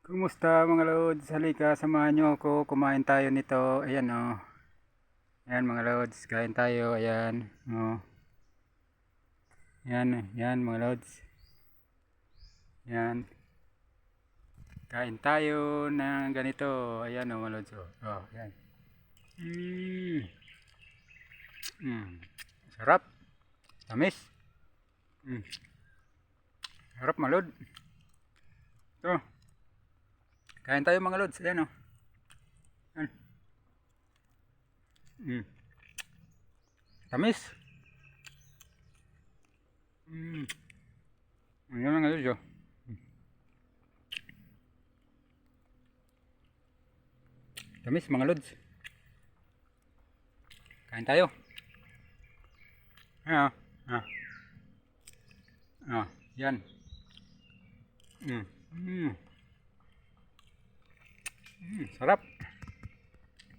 Kumusta mga lods? Halika, samahan nyo ako. Kumain tayo nito. Ayan o. Oh. Ayan mga lods. Kain tayo. Ayan. Oh. Ayan. Ayan mga lods. Ayan. Kain tayo ng ganito. Ayan o mga lods. Oh. Ayan. Mm. Mm. Sarap. Tamis. Mm. Sarap mga lods. Ito. Kain tayo mga lods. Ayan o. Ayan. Mm. Tamis. Mm. Ayan mga lods. Oh. Tamis mga lods. Kain tayo. Ayan. Ah. Ah. Yan. Mm. Mm. Sarap.